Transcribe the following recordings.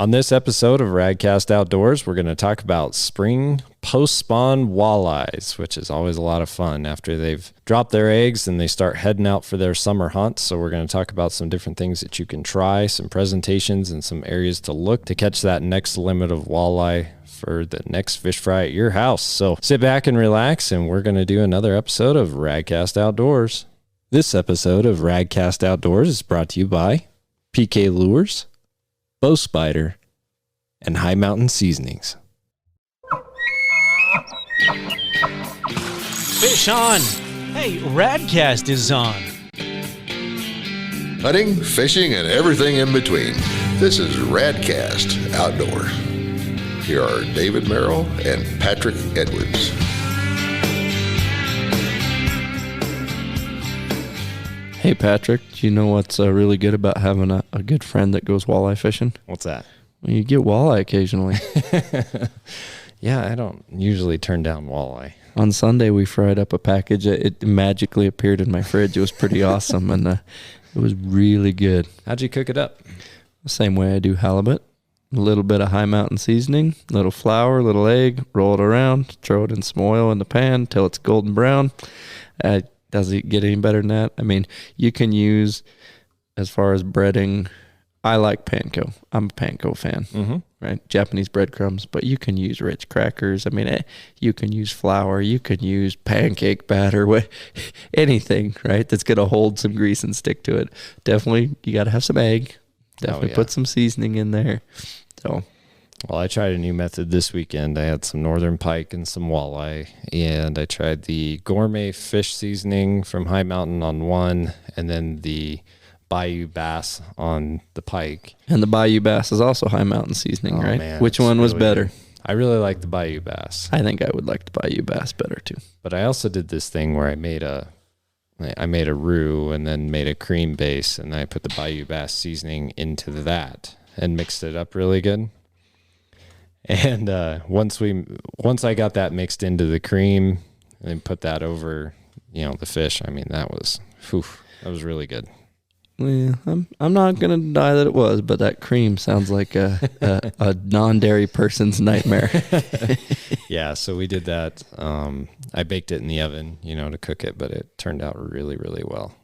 On this episode of Radcast Outdoors, we're going to talk about spring post-spawn walleyes, which is always a lot of fun after they've dropped their eggs and they start heading out for their summer hunt. So we're going to talk about some different things that you can try, some presentations, and some areas to look to catch that next limit of walleye for the next fish fry at your house. So sit back and relax, and we're going to do another episode of Radcast Outdoors. This episode of Radcast Outdoors is brought to you by PK Lures, Bow Spider, and High Mountain Seasonings. Fish on! Hey, Radcast is on. Hunting, fishing, and everything in between. This is Radcast Outdoor. Here are David Merrill and Patrick Edwards. Hey, Patrick, do you know what's really good about having a good friend that goes walleye fishing? What's that? Well, you get walleye occasionally. Yeah, I don't usually turn down walleye. On Sunday, we fried up a package. It magically appeared in my fridge. It was pretty awesome, and it was really good. How'd you cook it up? The same way I do halibut. A little bit of High Mountain seasoning, little flour, little egg, roll it around, throw it in some oil in the pan until it's golden brown. Does it get any better than that? I mean, you can use, as far as breading, I like panko. I'm a panko fan, right? Japanese breadcrumbs, but you can use rich crackers. I mean, you can use flour. You can use pancake batter, anything, right? That's going to hold some grease and stick to it. Definitely, you got to have some egg. Definitely put some seasoning in there. So, well, I tried a new method this weekend. I had some northern pike and some walleye, and I tried the gourmet fish seasoning from High Mountain on one, and then the Bayou bass on the pike. And the Bayou bass is also High Mountain seasoning, right? Man, which one was really better? Good. I really like the Bayou bass. I think I would like the Bayou bass better too. But I also did this thing where I made a roux and then made a cream base, and I put the Bayou bass seasoning into that and mixed it up really good. And once I got that mixed into the cream and put that over, the fish, I mean, that was really good. Yeah, I'm not gonna deny that it was, but that cream sounds like a non-dairy person's nightmare. Yeah, so we did that. I baked it in the oven, to cook it, but it turned out really, really well.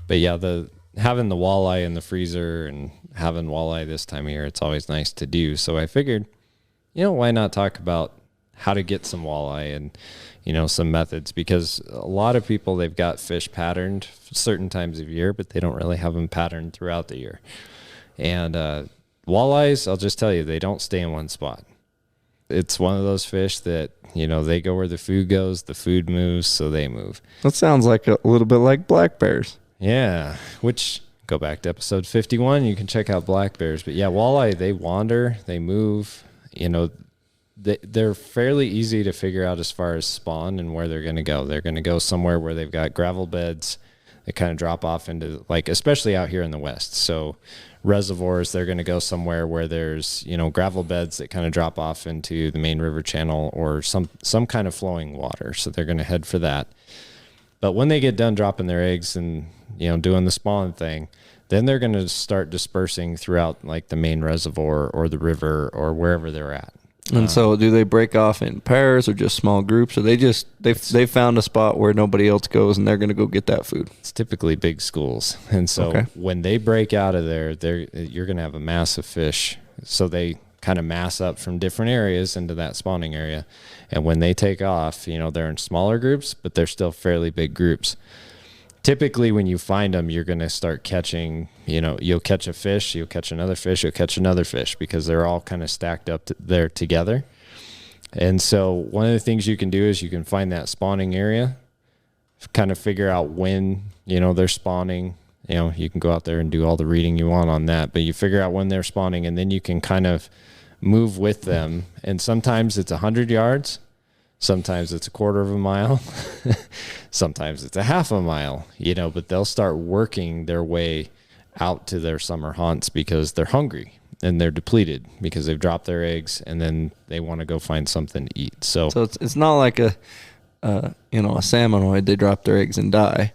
But yeah, having the walleye in the freezer and having walleye this time of year, it's always nice to do. So I figured, why not talk about how to get some walleye and, some methods, because a lot of people, they've got fish patterned certain times of year, but they don't really have them patterned throughout the year. And walleyes, I'll just tell you, they don't stay in one spot. It's one of those fish that, they go where the food goes, the food moves, so they move. That sounds like a little bit like black bears. Yeah, which, go back to episode 51, you can check out black bears. But yeah, walleye, they wander, they move, they're fairly easy to figure out as far as spawn and where they're going to go. They're going to go somewhere where they've got gravel beds that kind of drop off into, especially out here in the West. So reservoirs, they're going to go somewhere where there's, gravel beds that kind of drop off into the main river channel or some kind of flowing water. So they're going to head for that. But when they get done dropping their eggs and, doing the spawn thing, then they're going to start dispersing throughout the main reservoir or the river or wherever they're at. And so do they break off in pairs or just small groups, or they found a spot where nobody else goes and they're going to go get that food? It's typically big schools. And so when they break out of there, you're going to have a mass of fish. So they kind of mass up from different areas into that spawning area. And when they take off, they're in smaller groups, but they're still fairly big groups. Typically, when you find them, you're going to start catching, you'll catch a fish, you'll catch another fish, you'll catch another fish, because they're all kind of stacked up there together. And so one of the things you can do is you can find that spawning area, kind of figure out when, they're spawning. You can go out there and do all the reading you want on that, but you figure out when they're spawning, and then you can kind of move with them. And sometimes it's 100 yards. Sometimes it's a quarter of a mile. Sometimes it's a half a mile, but they'll start working their way out to their summer haunts because they're hungry and they're depleted because they've dropped their eggs, and then they want to go find something to eat. So it's not like a salmonoid. They drop their eggs and die.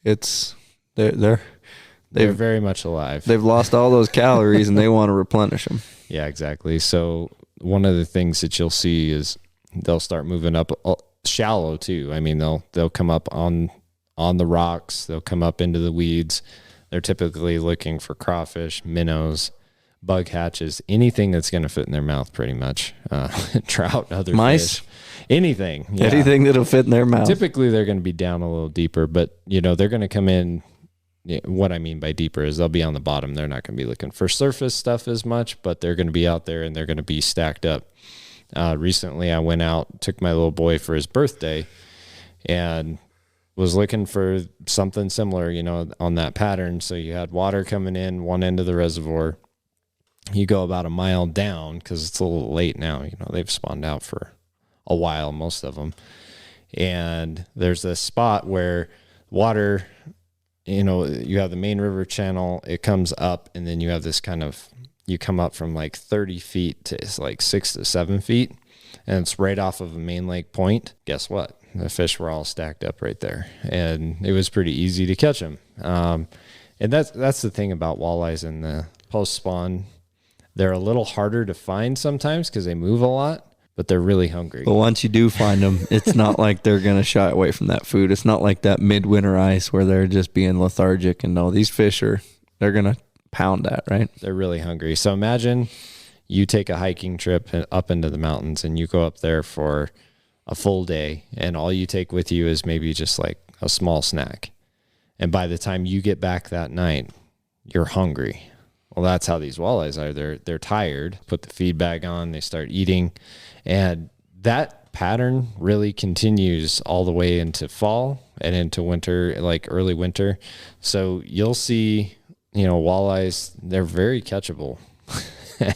It's they're They're very much alive. They've lost all those calories and they want to replenish them. Yeah, exactly. So one of the things that you'll see is they'll start moving up shallow too. I mean, they'll come up on the rocks. They'll come up into the weeds. They're typically looking for crawfish, minnows, bug hatches, anything that's going to fit in their mouth pretty much. Trout, other mice, fish, anything. Yeah. Anything that'll fit in their mouth. Typically they're going to be down a little deeper, but they're going to come in. What I mean by deeper is they'll be on the bottom. They're not going to be looking for surface stuff as much, but they're going to be out there and they're going to be stacked up. Recently I went out, took my little boy for his birthday and was looking for something similar, on that pattern. So you had water coming in one end of the reservoir. You go about a mile down because it's a little late now. They've spawned out for a while, most of them. And there's this spot where water, you have the main river channel, it comes up, and then you have this you come up from like 30 feet to like 6 to 7 feet, and it's right off of a main lake point. Guess what? The fish were all stacked up right there, and it was pretty easy to catch them. And that's the thing about walleyes in the post-spawn. They're a little harder to find sometimes because they move a lot, but they're really hungry. But once you do find them, it's not like they're going to shy away from that food. It's not like that midwinter ice where they're just being lethargic. And no, these fish they're going to pound that, right? They're really hungry. So imagine you take a hiking trip up into the mountains and you go up there for a full day and all you take with you is maybe just like a small snack. And by the time you get back that night, you're hungry. Well, that's how these walleyes are. They're tired, put the feed bag on, they start eating. And that pattern really continues all the way into fall and into winter, like early winter. So you'll see, walleyes, they're very catchable.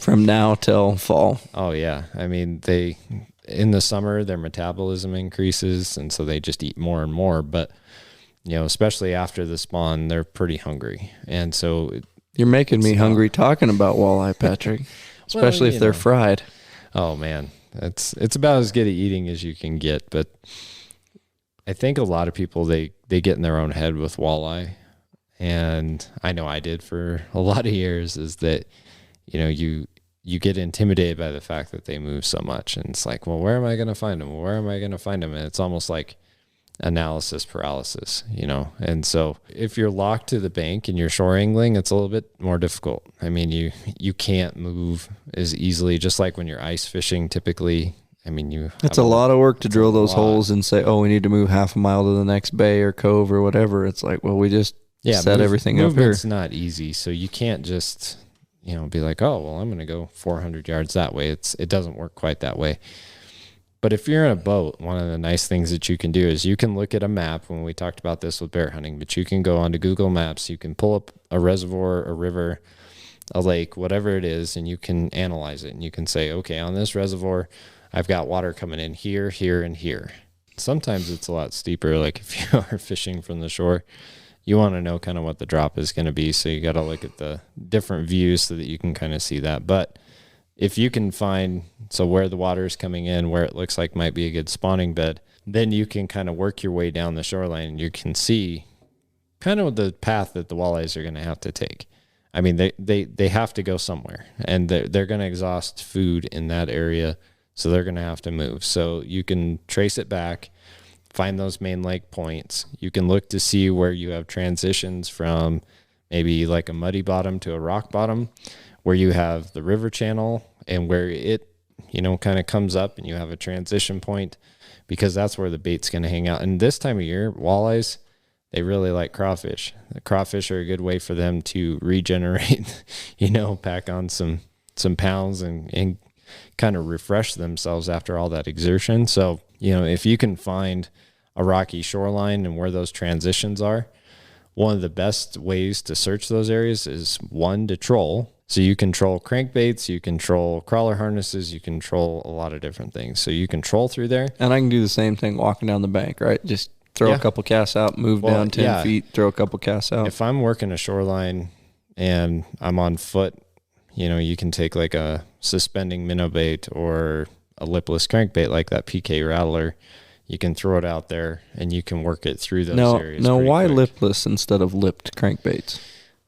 From now till fall. Oh, yeah. I mean, in the summer, their metabolism increases, and so they just eat more and more. But, especially after the spawn, they're pretty hungry. And so... You're making me hungry talking about walleye, Patrick, especially if they're fried. Oh, man. It's about as good at eating as you can get. But I think a lot of people, they get in their own head with walleye. And I know I did for a lot of years, is that, you get intimidated by the fact that they move so much. And it's like, well, where am I going to find them? Where am I going to find them? And it's almost like analysis paralysis, and so if you're locked to the bank and you're shore angling, it's a little bit more difficult. I mean, you can't move as easily, just like when you're ice fishing typically. I mean, it's a lot of work to drill those holes and say, oh, we need to move half a mile to the next bay or cove or whatever. It's like, well, we just set everything up here. It's not easy, so you can't just be like, oh, well, I'm going to go 400 yards that way. It doesn't work quite that way. But if you're in a boat, one of the nice things that you can do is you can look at a map. When we talked about this with bear hunting, but you can go onto Google Maps, you can pull up a reservoir, a river, a lake, whatever it is, and you can analyze it. And you can say, okay, on this reservoir, I've got water coming in here, here, and here. Sometimes it's a lot steeper. Like if you are fishing from the shore, you want to know kind of what the drop is going to be. So you got to look at the different views so that you can kind of see that. But if you can find, where the water is coming in, where it looks like might be a good spawning bed, then you can kind of work your way down the shoreline and you can see kind of the path that the walleyes are going to have to take. I mean, they have to go somewhere, and they're going to exhaust food in that area, so they're going to have to move. So you can trace it back, find those main lake points. You can look to see where you have transitions from maybe like a muddy bottom to a rock bottom, where you have the river channel and where it, kind of comes up and you have a transition point, because that's where the bait's going to hang out. And this time of year, walleyes, they really like crawfish. The crawfish are a good way for them to regenerate, pack on some pounds and kind of refresh themselves after all that exertion. So, if you can find a rocky shoreline and where those transitions are, one of the best ways to search those areas is, one, to troll. So you can troll crankbaits, you can troll crawler harnesses, you can troll a lot of different things. So you can troll through there. And I can do the same thing walking down the bank, right? Just throw a couple casts out, move down 10 feet, throw a couple casts out. If I'm working a shoreline and I'm on foot, you can take like a suspending minnow bait or a lipless crankbait like that PK rattler. You can throw it out there and you can work it through those areas. Now, why quick. lipless instead of lipped crankbaits?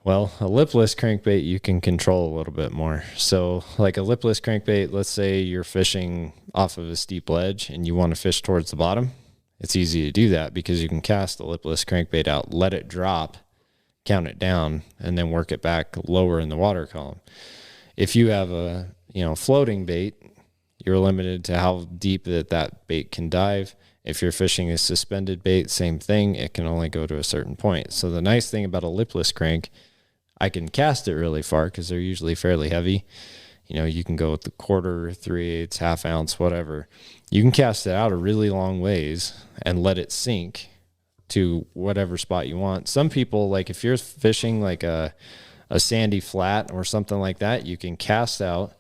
Well, a lipless crankbait you can control a little bit more. So like a lipless crankbait, let's say you're fishing off of a steep ledge and you want to fish towards the bottom. It's easy to do that because you can cast the lipless crankbait out, let it drop, count it down, and then work it back lower in the water column. If you have a, floating bait, you're limited to how deep that bait can dive. If you're fishing a suspended bait, same thing. It can only go to a certain point. So the nice thing about a lipless crank, I can cast it really far because they're usually fairly heavy. You can go with the quarter, 3/8, half ounce, whatever. You can cast it out a really long ways and let it sink to whatever spot you want. Some people, like if you're fishing like a sandy flat or something like that, you can cast out.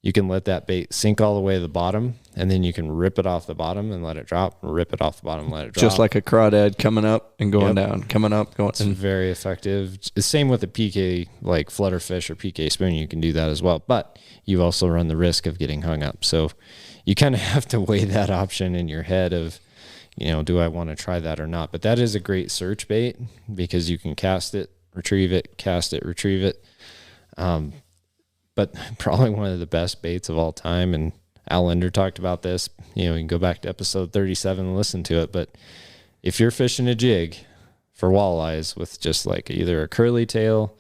You can let that bait sink all the way to the bottom, and then you can rip it off the bottom and let it drop, rip it off the bottom and let it drop. Just like a crawdad coming up and going down, coming up, going. It's very effective. The same with a PK, like flutterfish or PK spoon, you can do that as well. But you also run the risk of getting hung up. So you kind of have to weigh that option in your head of, do I want to try that or not? But that is a great search bait because you can cast it, retrieve it, cast it, retrieve it. But probably one of the best baits of all time. And Al Linder talked about this. You can go back to episode 37 and listen to it. But if you're fishing a jig for walleyes with just like either a curly tail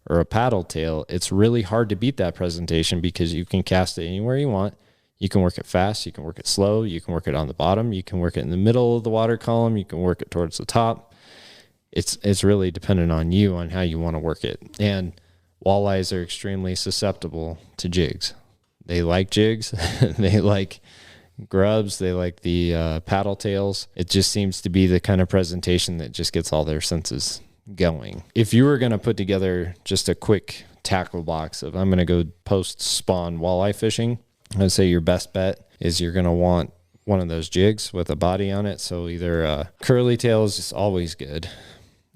or a paddle tail, it's really hard to beat that presentation because you can cast it anywhere you want. You can work it fast. You can work it slow. You can work it on the bottom. You can work it in the middle of the water column. You can work it towards the top. It's really dependent on you on how you want to work it. And walleyes are extremely susceptible to jigs. They like jigs. They like grubs. They like the paddle tails. It just seems to be the kind of presentation that just gets all their senses going. If you were going to put together just a quick tackle box of I'm going to go post spawn walleye fishing, I'd say your best bet is you're going to want one of those jigs with a body on it. So either a curly tail is just always good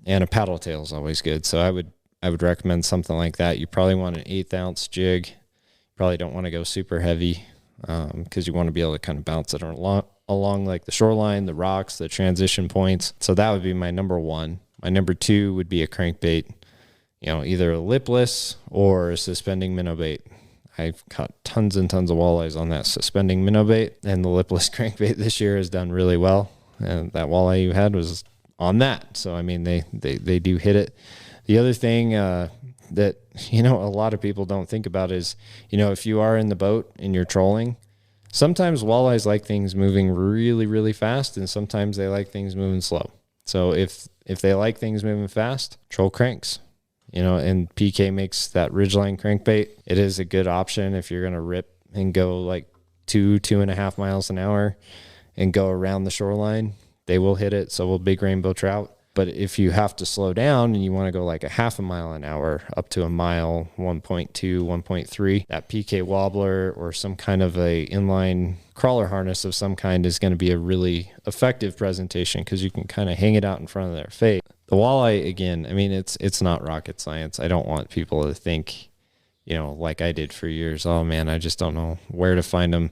and a paddle tail is always good. So I would recommend something like that. You probably want an 1/8 ounce jig. You probably don't want to go super heavy because you want to be able to kind of bounce it along like the shoreline, the rocks, the transition points. So that would be my number one. My number two would be a crankbait, either a lipless or a suspending minnow bait. I've caught tons and tons of walleyes on that suspending minnow bait, and the lipless crankbait this year has done really well. And that walleye you had was on that. So, I mean, they do hit it. The other thing that, a lot of people don't think about is, if you are in the boat and you're trolling, sometimes walleyes like things moving really, really fast, and sometimes they like things moving slow. So if they like things moving fast, troll cranks, and PK makes that ridgeline crankbait. It is a good option if you're going to rip and go like 2.5 miles an hour and go around the shoreline. They will hit it. So will big rainbow trout. But if you have to slow down and you want to go like a 0.5 mile an hour up to a mile, 1.2, 1.3, that PK wobbler or some kind of a inline crawler harness of some kind is going to be a really effective presentation because you can kind of hang it out in front of their face. The walleye, again, I mean, it's not rocket science. I don't want people to think, like I did for years, oh man, I just don't know where to find them.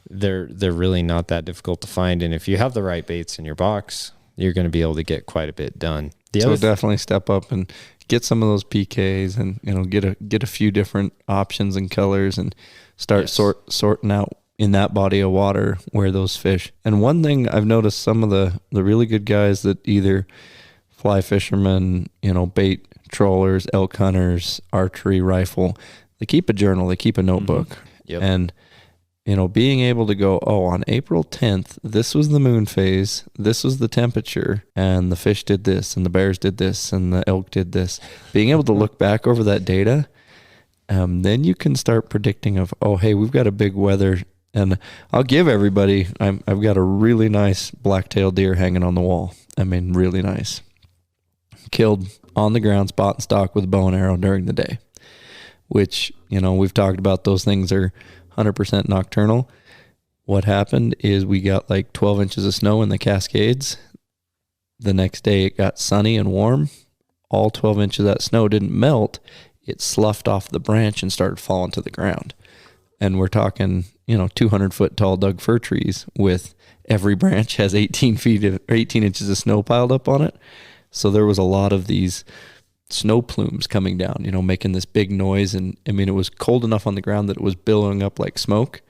They're really not that difficult to find. And if you have the right baits in your box, you're going to be able to get quite a bit done. So definitely step up and get some of those PKs and, get a few different options and colors and start sorting out in that body of water where those fish. And one thing I've noticed, some of the really good guys that either fly fishermen, bait trollers, elk hunters, archery, rifle, they keep a journal, they keep a notebook. Mm-hmm. Yep. And being able to go, on April 10th, this was the moon phase, this was the temperature, and the fish did this, and the bears did this, and the elk did this. Being able to look back over that data, then you can start predicting of, hey, we've got a big weather. And I'll give everybody, I've got a really nice black-tailed deer hanging on the wall. I mean, really nice. Killed on the ground, spot and stock with a bow and arrow during the day, which, we've talked about those things are 100% nocturnal. What happened is we got like 12 inches of snow in the Cascades. The next day it got sunny and warm. All 12 inches of that snow didn't melt. It sloughed off the branch and started falling to the ground. And we're talking, 200-foot tall Doug fir trees with every branch has 18 inches of snow piled up on it. So there was a lot of these snow plumes coming down, making this big noise. And I mean, it was cold enough on the ground that it was billowing up like smoke.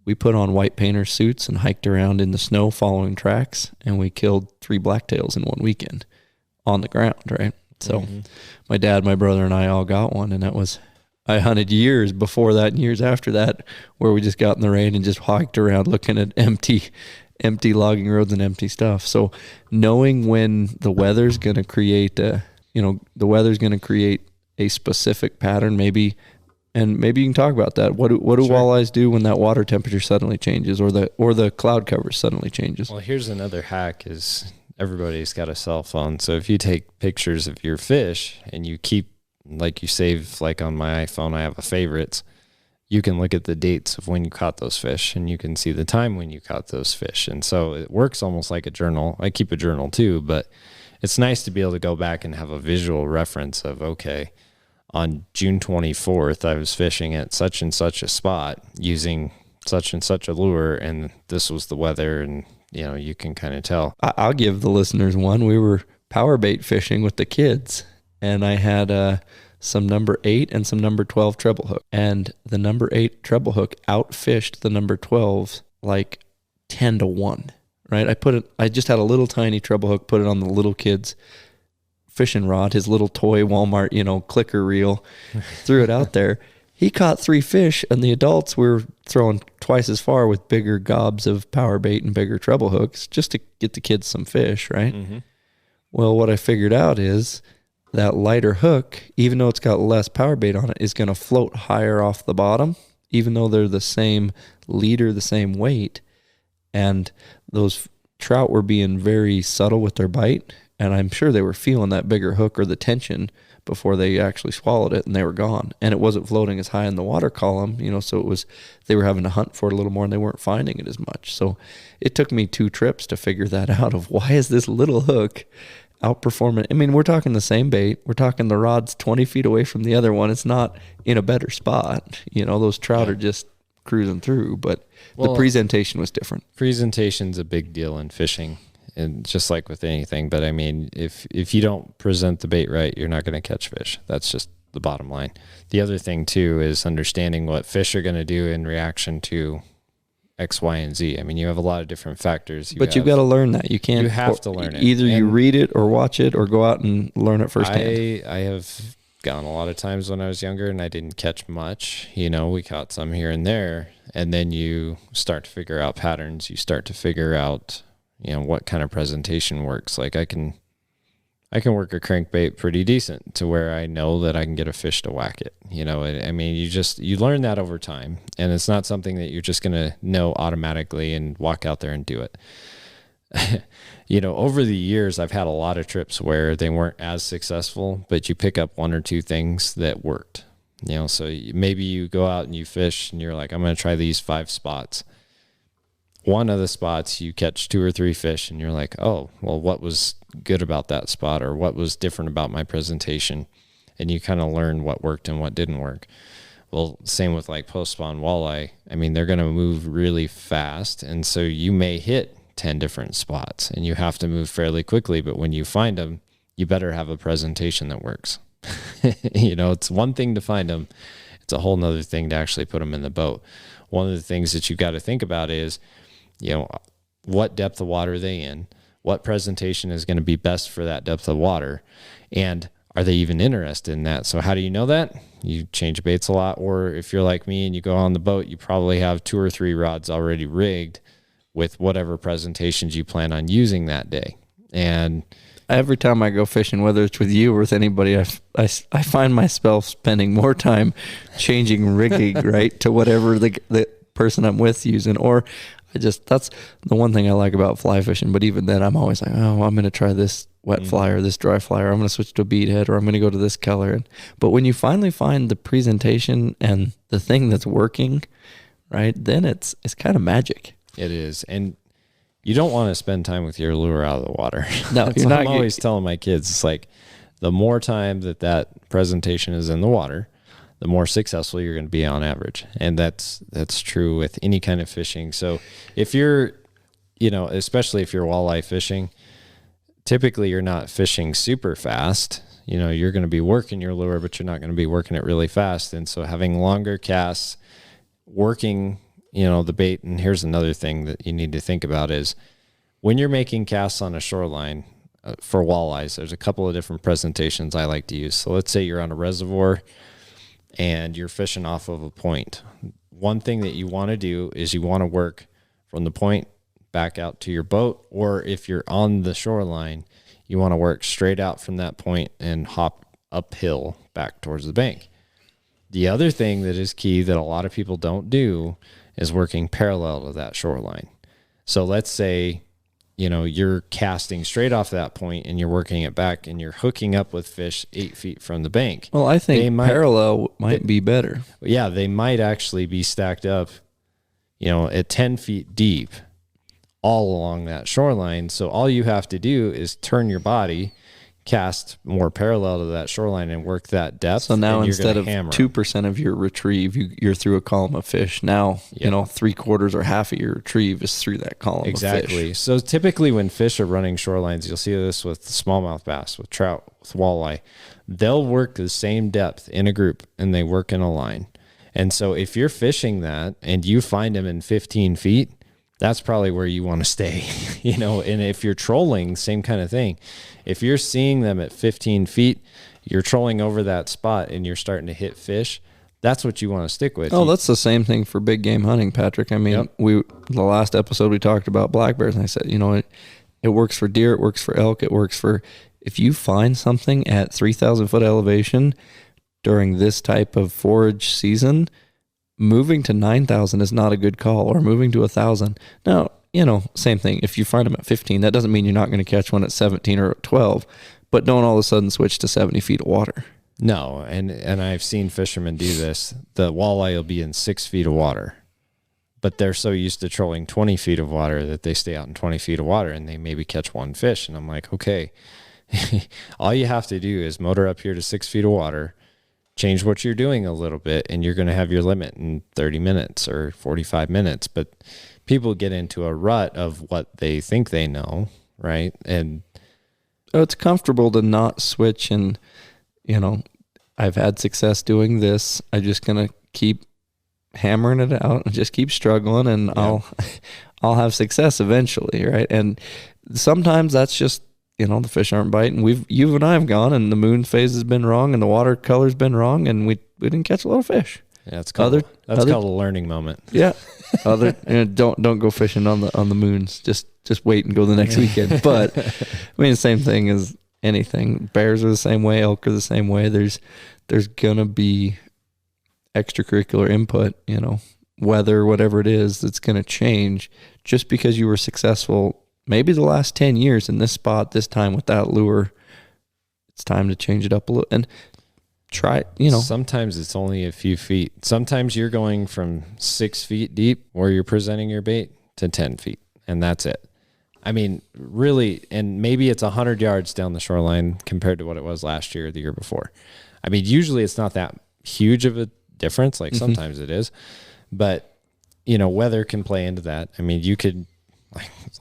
We put on white painter suits and hiked around in the snow following tracks, and we killed 3 blacktails in one weekend on the ground, right? So my dad, my brother, and I all got one, and I hunted years before that and years after that where we just got in the rain and just hiked around looking at empty logging roads and empty stuff. So knowing when the weather's going to create a specific pattern, maybe you can talk about that. What do Sure. walleyes do when that water temperature suddenly changes or the cloud cover suddenly changes? Well, here's another hack is everybody's got a cell phone. So if you take pictures of your fish and you keep, like you save, like on my iPhone, I have a favorites, you can look at the dates of when you caught those fish and you can see the time when you caught those fish. And so it works almost like a journal. I keep a journal too, but it's nice to be able to go back and have a visual reference of, okay, on June 24th, I was fishing at such and such a spot using such and such a lure, and this was the weather, and you can kind of tell. I'll give the listeners one. We were power bait fishing with the kids, and I had some number 8 and some number 12 treble hook, and the number 8 treble hook outfished the number 12 like 10-1. Right? I just had a little tiny treble hook, put it on the little kid's fishing rod, his little toy Walmart, clicker reel, threw it out there. He caught 3 fish, and the adults were throwing twice as far with bigger gobs of power bait and bigger treble hooks just to get the kids some fish, right? Mm-hmm. Well, what I figured out is that lighter hook, even though it's got less power bait on it, is going to float higher off the bottom, even though they're the same leader, the same weight. And those trout were being very subtle with their bite, and I'm sure they were feeling that bigger hook or the tension before they actually swallowed it, and they were gone. And it wasn't floating as high in the water column, so they were having to hunt for it a little more, and they weren't finding it as much. So it took me 2 trips to figure that out of why is this little hook outperforming. I mean, we're talking the same bait. We're talking the rod's 20 feet away from the other one. It's not in a better spot. Those trout are just cruising through, but the presentation was different. Presentation's a big deal in fishing, and just like with anything. But I mean, if you don't present the bait right, you're not going to catch fish. That's just the bottom line. The other thing too is understanding what fish are going to do in reaction to X, Y, and Z. I mean, you have a lot of different factors. You've got to learn that. You can't. You have to learn it. Either you read it or watch it or go out and learn it firsthand. I have gone a lot of times when I was younger and I didn't catch much. We caught some here and there, and then you start to figure out patterns. You start to figure out, what kind of presentation works. Like I can work a crankbait pretty decent to where I know that I can get a fish to whack it. I mean, you learn that over time, and it's not something that you're just going to know automatically and walk out there and do it. Over the years, I've had a lot of trips where they weren't as successful, but you pick up 1 or 2 things that worked. So maybe you go out and you fish and you're like, I'm going to try these 5 spots. One of the spots you catch 2 or 3 fish and you're like, oh, well, what was good about that spot, or what was different about my presentation? And you kind of learn what worked and what didn't work. Well, same with like post-spawn walleye. I mean, they're going to move really fast. And so you may hit 10 different spots and you have to move fairly quickly. But when you find them, you better have a presentation that works. It's one thing to find them. It's a whole nother thing to actually put them in the boat. One of the things that you've got to think about is, what depth of water are they in? What presentation is going to be best for that depth of water? And are they even interested in that? So how do you know that? You change baits a lot. Or if you're like me and you go on the boat, you probably have 2 or 3 rods already rigged with whatever presentations you plan on using that day. And every time I go fishing, whether it's with you or with anybody, I find myself spending more time changing rigging, right, to whatever the person I'm with using. Or that's the one thing I like about fly fishing. But even then, I'm always like, oh, I'm going to try this wet fly or this dry fly, or I'm going to switch to a bead head, or I'm going to go to this color. But when you finally find the presentation and the thing that's working, right, then it's kind of magic. It is. And you don't want to spend time with your lure out of the water. No, you're not. I'm always telling my kids, it's like the more time that presentation is in the water, the more successful you're going to be on average. And that's true with any kind of fishing. So if you're, especially if you're walleye fishing, typically you're not fishing super fast. you're going to be working your lure, but you're not going to be working it really fast. And so having longer casts, working, the bait. And here's another thing that you need to think about is when you're making casts on a shoreline for walleyes, there's a couple of different presentations I like to use. So let's say you're on a reservoir and you're fishing off of a point. One thing that you want to do is you want to work from the point back out to your boat, or if you're on the shoreline, you want to work straight out from that point and hop uphill back towards the bank. The other thing that is key that a lot of people don't do is working parallel to that shoreline. So let's say, you're casting straight off that point and you're working it back and you're hooking up with fish 8 feet from the bank. Well, I think parallel might be better. Yeah, they might actually be stacked up, at 10 feet deep all along that shoreline. So all you have to do is turn your body, cast more parallel to that shoreline and work that depth. So now instead of 2% of your retrieve, you're through a column of fish. Now, 3/4 or half of your retrieve is through that column of fish. Exactly. So typically when fish are running shorelines, you'll see this with smallmouth bass, with trout, with walleye. They'll work the same depth in a group and they work in a line. And so if you're fishing that and you find them in 15 feet, that's probably where you want to stay, and if you're trolling, same kind of thing. If you're seeing them at 15 feet, you're trolling over that spot and you're starting to hit fish, that's what you want to stick with. Oh, that's the same thing for big game hunting, Patrick. I mean, the last episode we talked about black bears, and I said, it works for deer, it works for elk, it works for, if you find something at 3,000 foot elevation during this type of forage season, moving to 9,000 is not a good call, or moving to 1,000. Now, same thing. If you find them at 15, that doesn't mean you're not going to catch one at 17 or 12, but don't all of a sudden switch to 70 feet of water. No, and I've seen fishermen do this. The walleye will be in 6 feet of water, but they're so used to trolling 20 feet of water that they stay out in 20 feet of water and they maybe catch one fish. And I'm like, okay, all you have to do is motor up here to 6 feet of water, change what you're doing a little bit, and you're going to have your limit in 30 minutes or 45 minutes. But people get into a rut of what they think they know, right? And it's comfortable to not switch and, I've had success doing this. I'm just going to keep hammering it out and just keep struggling, and I'll have success eventually, right? And sometimes that's just, the fish aren't biting. You and I have gone, and the moon phase has been wrong, and the water color's been wrong, and we didn't catch a lot of fish. Yeah, it's called a learning moment. Yeah, don't go fishing on the moons. Just wait and go the next weekend. But I mean, the same thing as anything. Bears are the same way. Elk are the same way. There's gonna be extracurricular input. Weather, whatever it is, that's gonna change just because you were successful. Maybe the last 10 years in this spot, this time with that lure, it's time to change it up a little and try, Sometimes it's only a few feet. Sometimes you're going from 6 feet deep where you're presenting your bait to 10 feet, and that's it. I mean, really, and maybe it's 100 yards down the shoreline compared to what it was last year or the year before. I mean, usually it's not that huge of a difference. Like sometimes it is, but, weather can play into that. I mean, you could...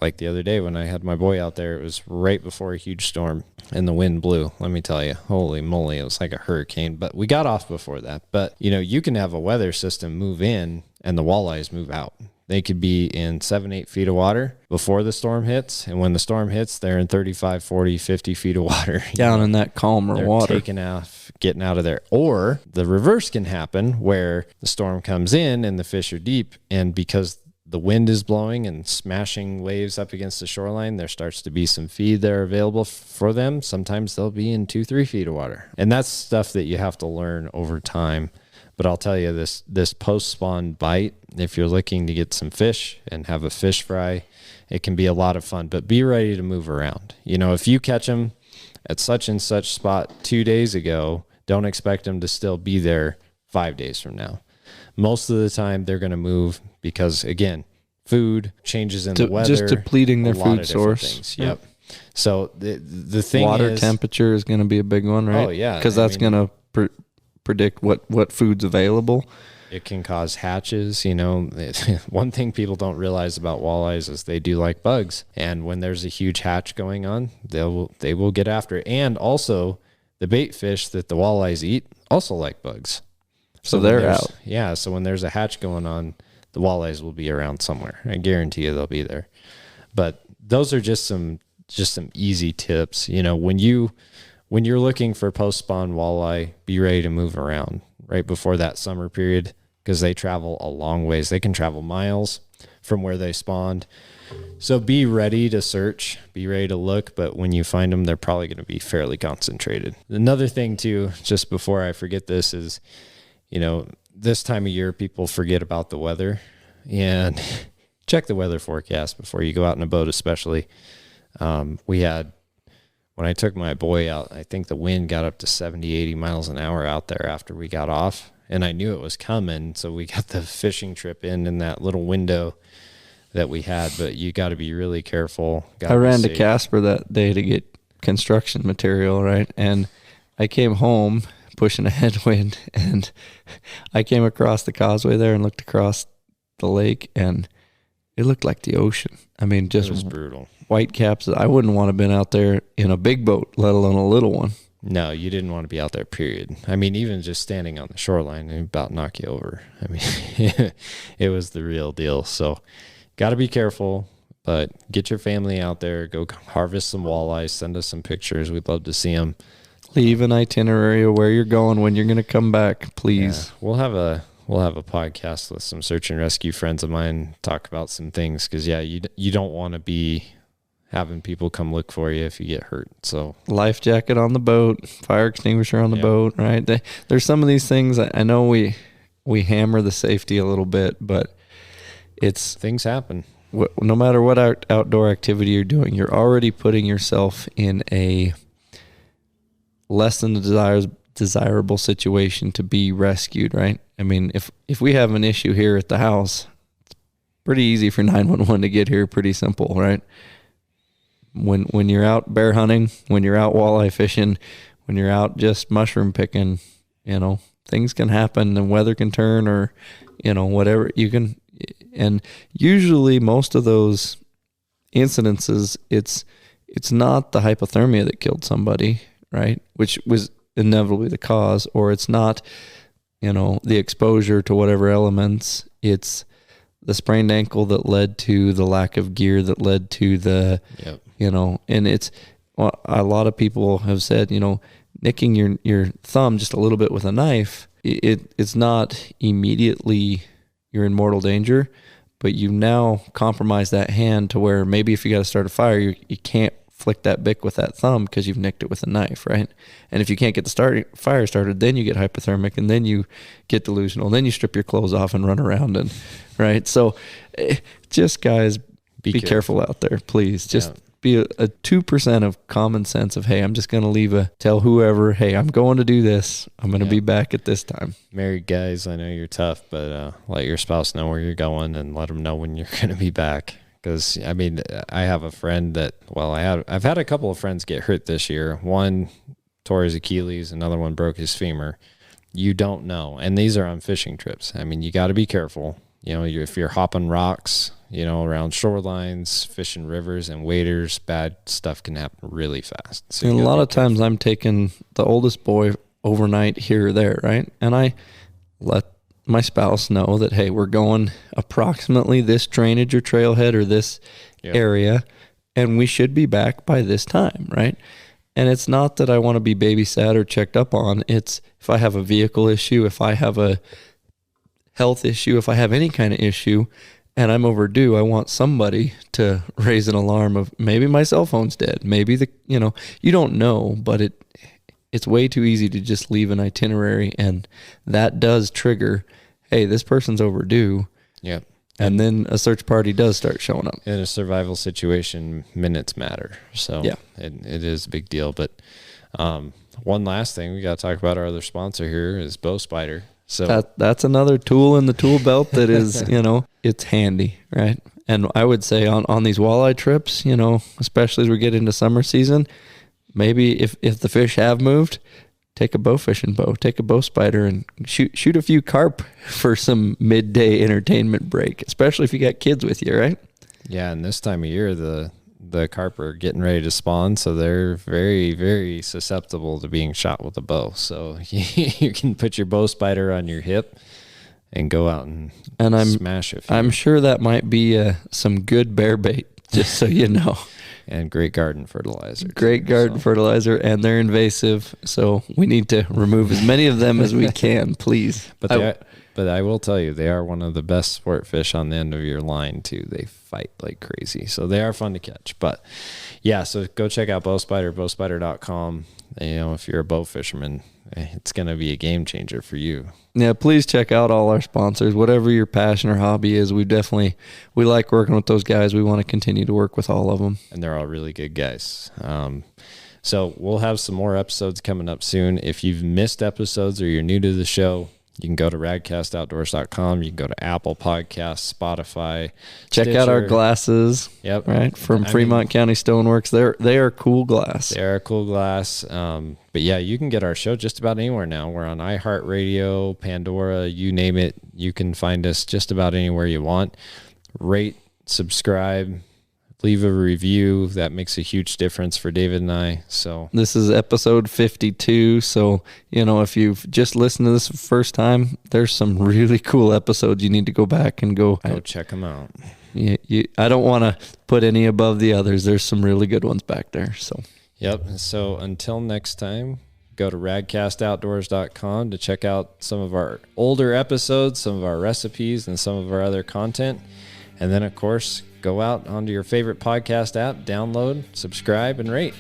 Like the other day when I had my boy out there, it was right before a huge storm and the wind blew. Let me tell you, holy moly, it was like a hurricane, but we got off before that. But, you can have a weather system move in and the walleyes move out. They could be in 7-8 feet of water before the storm hits. And when the storm hits, they're in 35, 40, 50 feet of water. Down in that calmer water. Taking off, getting out of there. Or the reverse can happen where the storm comes in and the fish are deep. And because the wind is blowing and smashing waves up against the shoreline, there starts to be some feed there available for them. Sometimes they'll be in 2-3 feet of water. And that's stuff that you have to learn over time. But I'll tell you, this post-spawn bite, if you're looking to get some fish and have a fish fry, it can be a lot of fun. But be ready to move around. If you catch them at such and such spot 2 days ago, don't expect them to still be there 5 days from now. Most of the time they're going to move because, again, food changes in the weather. Just depleting their food source. Things. Yep. So the thing water temperature is going to be a big one, right? Oh, yeah. Because that's going to predict what food's available. It can cause hatches. One thing people don't realize about walleyes is they do like bugs. And when there's a huge hatch going on, they will get after it. And also, the bait fish that the walleyes eat also like bugs. So they're out. Yeah. So when there's a hatch going on, the walleyes will be around somewhere. I guarantee you they'll be there. But those are just some easy tips. You know, when you're looking for post-spawn walleye, be ready to move around right before that summer period, because they travel a long ways. They can travel miles from where they spawned. So be ready to search, be ready to look, but when you find them, they're probably going to be fairly concentrated. Another thing too, just before I forget this, is, you know, this time of year, people forget about the weather, and check the weather forecast before you go out in a boat, especially. When I took my boy out, I think the wind got up to 70, 80 miles an hour out there after we got off, and I knew it was coming. So we got the fishing trip in that little window that we had, but you got to be really careful. I ran to Casper that day to get construction material, right? And I came home pushing a headwind, and I came across the causeway there and looked across the lake, and it looked like the ocean. I mean, just it was brutal. White caps. I wouldn't want to have been out there in a big boat, let alone a little one. No, you didn't want to be out there, period. I mean, even just standing on the shoreline, it about knock you over. I mean, it was the real deal. So got to be careful, but get your family out there, go harvest some walleyes, send us some pictures. We'd love to see them. Leave an itinerary of where you're going, when you're going to come back, please. Yeah, we'll have a podcast with some search and rescue friends of mine, talk about some things, because you don't want to be having people come look for you if you get hurt. So life jacket on the boat, fire extinguisher on the boat, right? There's some of these things. I know we hammer the safety a little bit, but things happen. No matter what outdoor activity you're doing, you're already putting yourself in a less than desirable situation to be rescued, right? I mean, if we have an issue here at the house, it's pretty easy for 911 to get here. Pretty simple, right? When you're out bear hunting, when you're out walleye fishing, when you're out just mushroom picking, you know, things can happen and weather can turn, or, you know, whatever you can. And usually most of those incidences, it's not the hypothermia that killed somebody, right? Which was inevitably the cause, or it's not, you know, the exposure to whatever elements. It's the sprained ankle that led to the lack of gear, that led to the, you know, and it's, a lot of people have said, you know, nicking your thumb just a little bit with a knife, it's not immediately you're in mortal danger, but you now compromise that hand to where maybe if you got to start a fire, you can't flick that bick with that thumb because you've nicked it with a knife, right? And if you can't get the fire started, then you get hypothermic, and then you get delusional, then you strip your clothes off and run around, and right. So just guys, be careful out there, please. Just be a 2% of common sense of, hey, I'm just going to tell whoever, hey, I'm going to do this. I'm going to be back at this time. Married guys, I know you're tough, but let your spouse know where you're going and let them know when you're going to be back. Because, I mean, I have a friend that, I've had a couple of friends get hurt this year. One tore his Achilles, another one broke his femur. You don't know. And these are on fishing trips. I mean, you got to be careful. You know, if you're hopping rocks, you know, around shorelines, fishing rivers and waders, bad stuff can happen really fast. So and a lot of times I'm taking the oldest boy overnight here or there, right? And I let my spouse know that, hey, we're going approximately this drainage or trailhead or this area, and we should be back by this time, right? And it's not that I want to be babysat or checked up on. It's if I have a vehicle issue, if I have a health issue, if I have any kind of issue and I'm overdue, I want somebody to raise an alarm of maybe my cell phone's dead. Maybe you don't know, but it's way too easy to just leave an itinerary, and that does trigger, hey, this person's overdue. Yeah. And then a search party does start showing up. In a survival situation, minutes matter. So it is a big deal. But one last thing, we got to talk about our other sponsor here is Bow Spider. So that's another tool in the tool belt that is, it's handy, right? And I would say on these walleye trips, especially as we get into summer season, maybe if the fish have moved, take a bow fishing bow, take a Bow Spider and shoot a few carp for some midday entertainment break, especially if you got kids with you, right? Yeah, and this time of year, the the carp are getting ready to spawn, so they're very, very susceptible to being shot with a bow. So you can put your bow spider on your hip and go out and smash it. I'm sure that might be some good bear bait, just so you know. And great garden fertilizer. Great garden fertilizer, and they're invasive, so we need to remove as many of them as we can, please. But I will tell you, they are one of the best sport fish on the end of your line, too. They fight like crazy. So they are fun to catch. But, yeah, so go check out Bowspider, bowspider.com. You know, if you're a bow fisherman, it's going to be a game changer for you. Yeah, please check out all our sponsors. Whatever your passion or hobby is, we like working with those guys. We want to continue to work with all of them. And they're all really good guys. So we'll have some more episodes coming up soon. If you've missed episodes or you're new to the show, you can go to radcastoutdoors.com. You can go to Apple Podcasts, Spotify. Check Stitcher. out our glasses. Yep. Right, from Fremont County Stoneworks. They are cool glass. They are cool glass. But yeah, you can get our show just about anywhere now. We're on iHeartRadio, Pandora, you name it. You can find us just about anywhere you want. Rate, subscribe, leave a review. That makes a huge difference for David and I. So this is episode 52. So, you know, if you've just listened to this for the first time, there's some really cool episodes. You need to go back and go check them out. I don't want to put any above the others. There's some really good ones back there. So, yep. So until next time, go to radcastoutdoors.com to check out some of our older episodes, some of our recipes, and some of our other content. And then, of course, go out onto your favorite podcast app, download, subscribe, and rate.